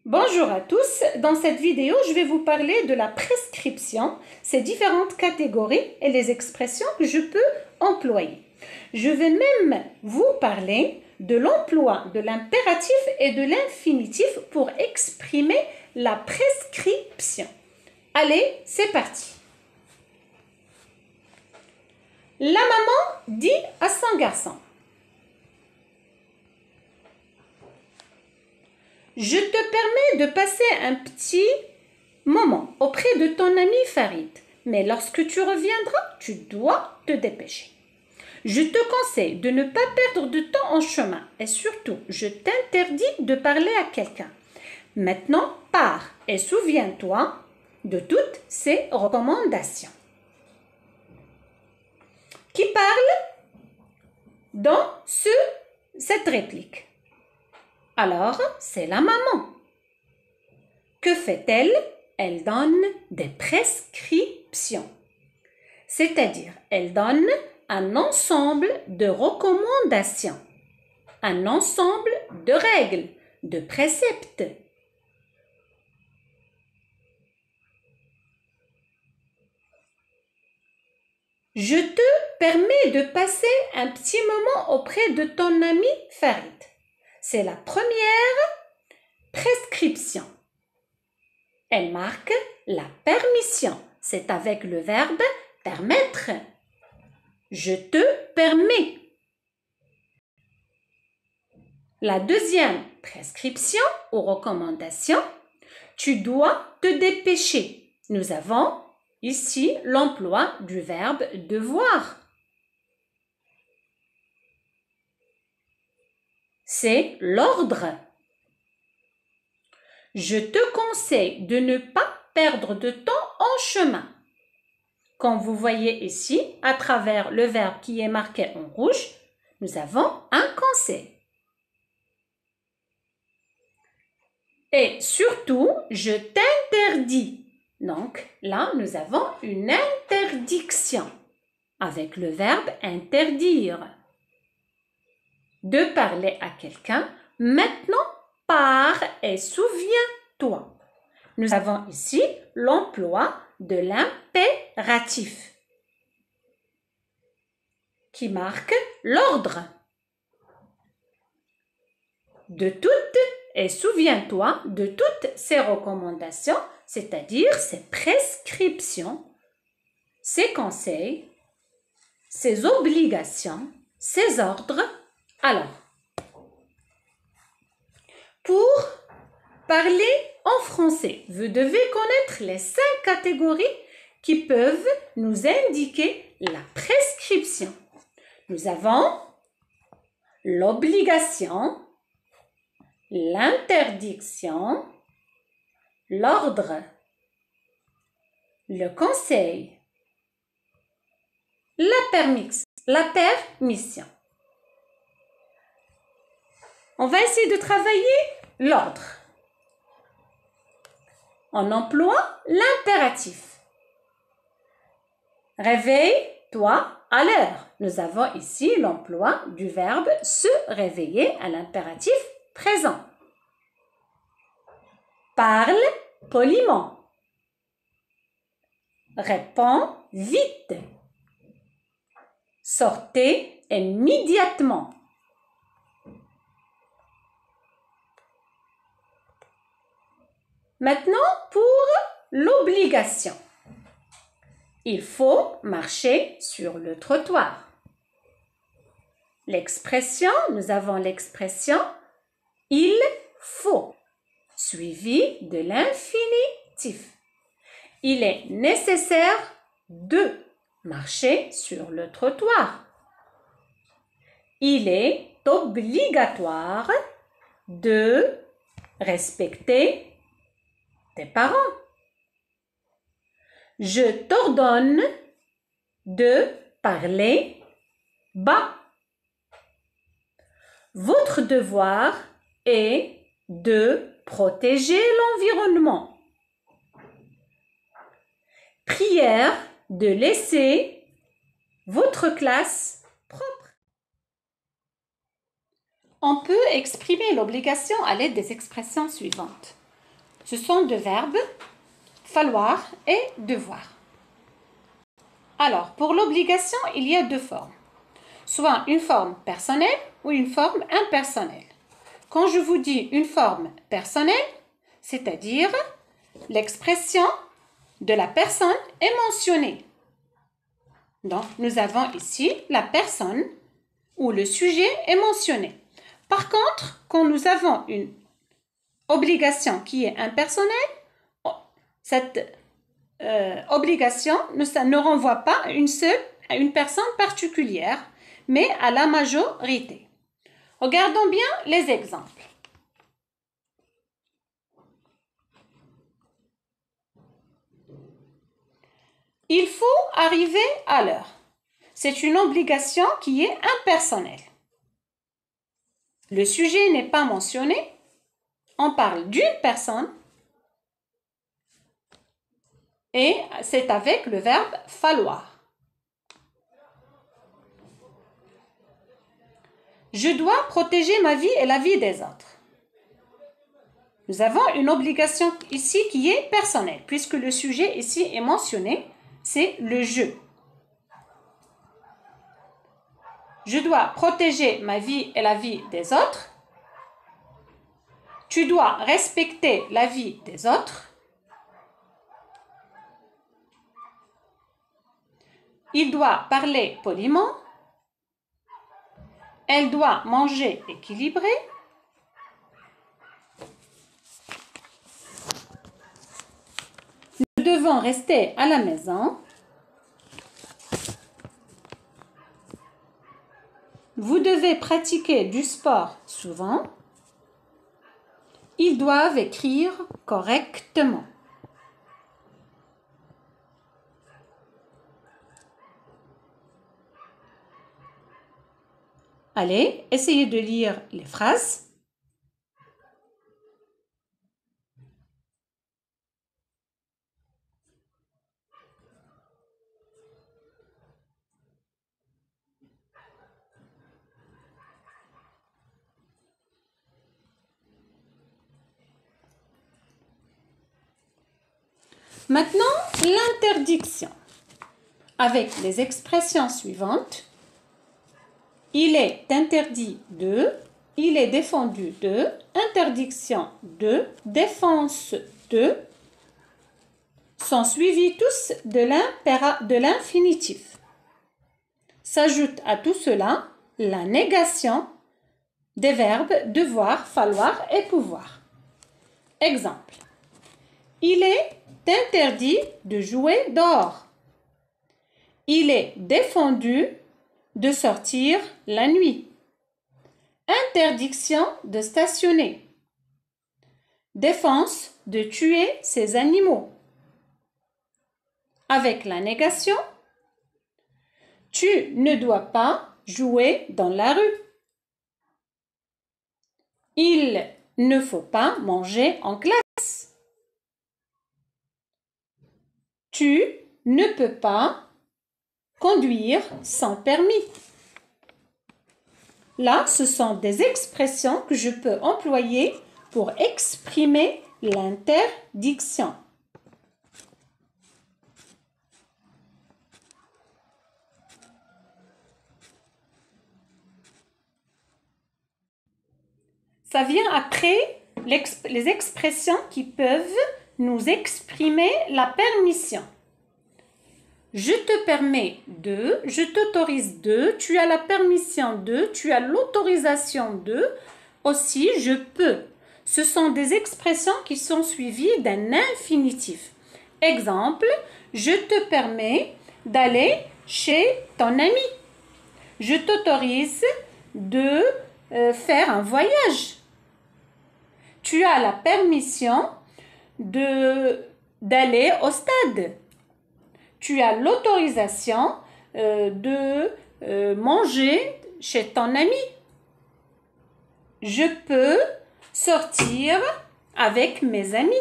Bonjour à tous, dans cette vidéo je vais vous parler de la prescription, ses différentes catégories et les expressions que je peux employer. Je vais même vous parler de l'emploi de l'impératif et de l'infinitif pour exprimer la prescription. Allez, c'est parti. La maman dit à son garçon: je te permets de passer un petit moment auprès de ton ami Farid, mais lorsque tu reviendras, tu dois te dépêcher. Je te conseille de ne pas perdre de temps en chemin et surtout, je t'interdis de parler à quelqu'un. Maintenant, pars et souviens-toi de toutes ces recommandations. Qui parle dans cette réplique? Alors, c'est la maman. Que fait-elle? Elle donne des prescriptions. C'est-à-dire, elle donne un ensemble de recommandations, un ensemble de règles, de préceptes. Je te permets de passer un petit moment auprès de ton ami Farid. C'est la première prescription. Elle marque la permission. C'est avec le verbe permettre. Je te permets. La deuxième prescription ou recommandation, tu dois te dépêcher. Nous avons ici l'emploi du verbe devoir. C'est l'ordre. Je te conseille de ne pas perdre de temps en chemin. Comme vous voyez ici, à travers le verbe qui est marqué en rouge, nous avons un conseil. Et surtout, je t'interdis. Donc là, nous avons une interdiction avec le verbe interdire. De parler à quelqu'un, maintenant pars et souviens-toi. Nous avons ici l'emploi de l'impératif qui marque l'ordre. De toutes, et souviens-toi de toutes ces recommandations, c'est-à-dire ces prescriptions, ces conseils, ces obligations, ces ordres. Alors, pour parler en français, vous devez connaître les 5 catégories qui peuvent nous indiquer la prescription. Nous avons l'obligation, l'interdiction, l'ordre, le conseil, la permission. On va essayer de travailler l'ordre. On emploie l'impératif. Réveille-toi à l'heure. Nous avons ici l'emploi du verbe se réveiller à l'impératif présent. Parle poliment. Réponds vite. Sortez immédiatement. Maintenant, pour l'obligation. Il faut marcher sur le trottoir. L'expression, nous avons l'expression « il faut » suivi de l'infinitif. Il est nécessaire de marcher sur le trottoir. Il est obligatoire de respecter tes parents. Je t'ordonne de parler bas. Votre devoir est de protéger l'environnement. Prière de laisser votre classe propre. On peut exprimer l'obligation à l'aide des expressions suivantes. Ce sont deux verbes, falloir et devoir. Alors, pour l'obligation, il y a deux formes. Soit une forme personnelle ou une forme impersonnelle. Quand je vous dis une forme personnelle, c'est-à-dire l'expression de la personne est mentionnée. Donc, nous avons ici la personne où le sujet est mentionné. Par contre, quand nous avons une obligation qui est impersonnelle, cette obligation ne renvoie pas à une personne particulière, mais à la majorité. Regardons bien les exemples. Il faut arriver à l'heure. C'est une obligation qui est impersonnelle. Le sujet n'est pas mentionné. On parle d'une personne et c'est avec le verbe falloir. Je dois protéger ma vie et la vie des autres. Nous avons une obligation ici qui est personnelle, puisque le sujet ici est mentionné, c'est le je. Je dois protéger ma vie et la vie des autres. Tu dois respecter la vie des autres. Il doit parler poliment. Elle doit manger équilibré. Nous devons rester à la maison. Vous devez pratiquer du sport souvent. Ils doivent écrire correctement. Allez, essayez de lire les phrases. Maintenant, l'interdiction. Avec les expressions suivantes. Il est interdit de, il est défendu de, interdiction de, défense de, sont suivis tous de l'infinitif. S'ajoute à tout cela la négation des verbes devoir, falloir et pouvoir. Exemple. Il est interdit de jouer dehors. Il est défendu de sortir la nuit. Interdiction de stationner. Défense de tuer ces animaux. Avec la négation, tu ne dois pas jouer dans la rue. Il ne faut pas manger en classe. Tu ne peux pas conduire sans permis. Là, ce sont des expressions que je peux employer pour exprimer l'interdiction. Ça vient après les expressions qui peuvent nous exprimer la permission. Je te permets de, je t'autorise de, tu as la permission de, tu as l'autorisation de, aussi je peux. Ce sont des expressions qui sont suivies d'un infinitif. Exemple, je te permets d'aller chez ton ami. Je t'autorise de faire un voyage. Tu as la permission d'aller au stade. Tu as l'autorisation de manger chez ton ami. Je peux sortir avec mes amis.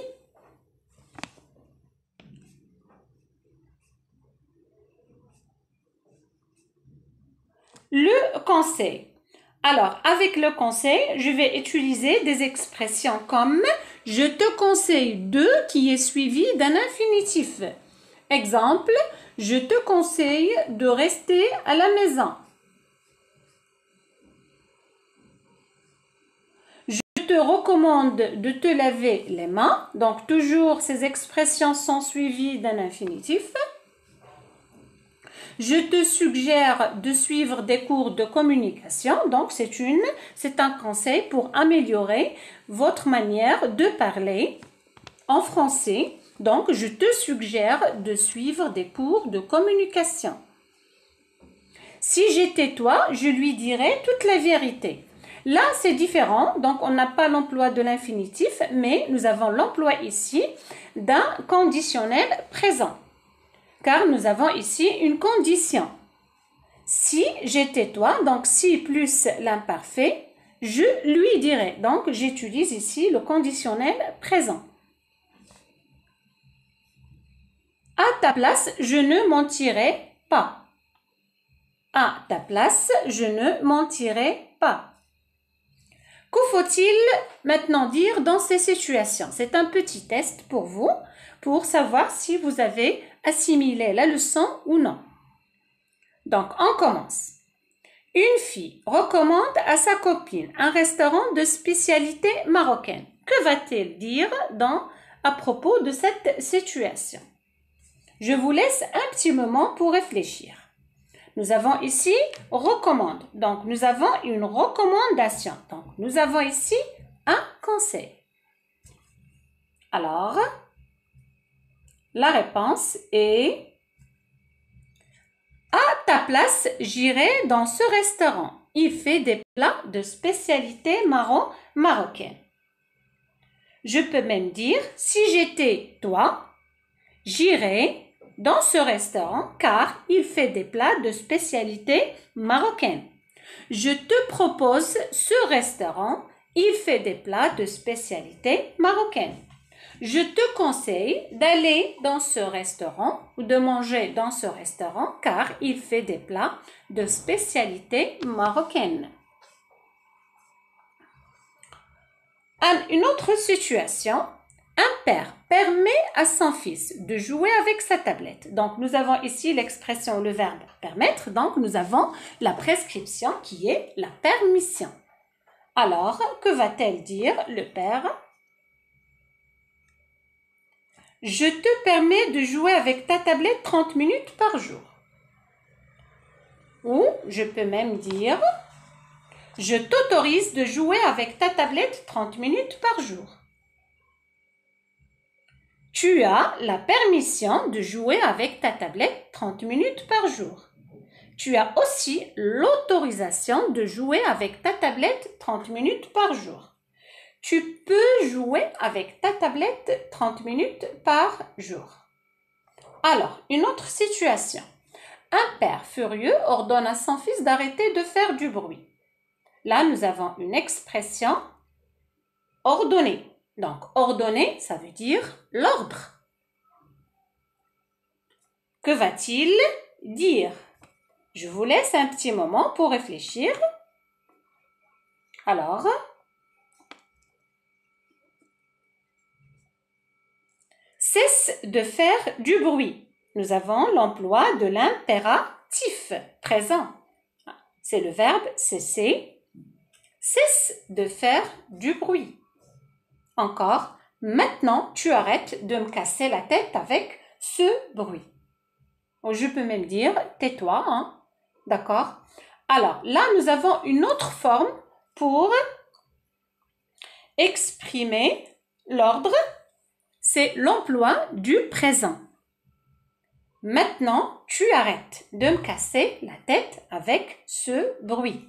Le conseil. Alors, avec le conseil, je vais utiliser des expressions comme Je te conseille de qui est suivi d'un infinitif. Exemple, je te conseille de rester à la maison. Je te recommande de te laver les mains. Donc, toujours ces expressions sont suivies d'un infinitif. Je te suggère de suivre des cours de communication. Donc, c'est un conseil pour améliorer votre manière de parler en français. Donc, je te suggère de suivre des cours de communication. Si j'étais toi, je lui dirais toute la vérité. Là, c'est différent. Donc, on n'a pas l'emploi de l'infinitif, mais nous avons l'emploi ici d'un conditionnel présent. Car nous avons ici une condition. Si j'étais toi, donc si plus l'imparfait, je lui dirais. Donc, j'utilise ici le conditionnel présent. À ta place, je ne mentirai pas. À ta place, je ne mentirai pas. Que faut-il maintenant dire dans ces situations? C'est un petit test pour vous, pour savoir si vous avez assimilé la leçon ou non. Donc, on commence. Une fille recommande à sa copine un restaurant de spécialité marocaine. Que va-t-elle dire à propos de cette situation? Je vous laisse un petit moment pour réfléchir. Nous avons ici recommande. Donc, nous avons une recommandation. Donc, nous avons ici un conseil. Alors, la réponse est: à ta place, j'irai dans ce restaurant. Il fait des plats de spécialité marocaine. Je peux même dire: si j'étais toi, j'irai dans ce restaurant car il fait des plats de spécialité marocaine. Je te propose ce restaurant, il fait des plats de spécialité marocaine. Je te conseille d'aller dans ce restaurant ou de manger dans ce restaurant car il fait des plats de spécialité marocaine. Une autre situation, un père permet à son fils de jouer avec sa tablette. Donc, nous avons ici l'expression, le verbe permettre. Donc, nous avons la prescription qui est la permission. Alors, que va-t-elle dire, le père? Je te permets de jouer avec ta tablette 30 minutes par jour. Ou, je peux même dire, je t'autorise de jouer avec ta tablette 30 minutes par jour. Tu as la permission de jouer avec ta tablette 30 minutes par jour. Tu as aussi l'autorisation de jouer avec ta tablette 30 minutes par jour. Tu peux jouer avec ta tablette 30 minutes par jour. Alors, une autre situation. Un père furieux ordonne à son fils d'arrêter de faire du bruit. Là, nous avons une expression ordonner. Donc, ordonner, ça veut dire l'ordre. Que va-t-il dire? Je vous laisse un petit moment pour réfléchir. Alors, cesse de faire du bruit. Nous avons l'emploi de l'impératif présent. C'est le verbe cesser. Cesse de faire du bruit. Encore, maintenant tu arrêtes de me casser la tête avec ce bruit. Je peux même dire tais-toi, hein? D'accord? Alors là, nous avons une autre forme pour exprimer l'ordre. C'est l'emploi du présent. Maintenant, tu arrêtes de me casser la tête avec ce bruit.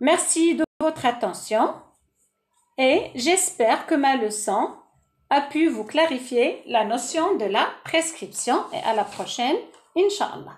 Merci de votre attention et j'espère que ma leçon a pu vous clarifier la notion de la prescription et à la prochaine, Inch'Allah.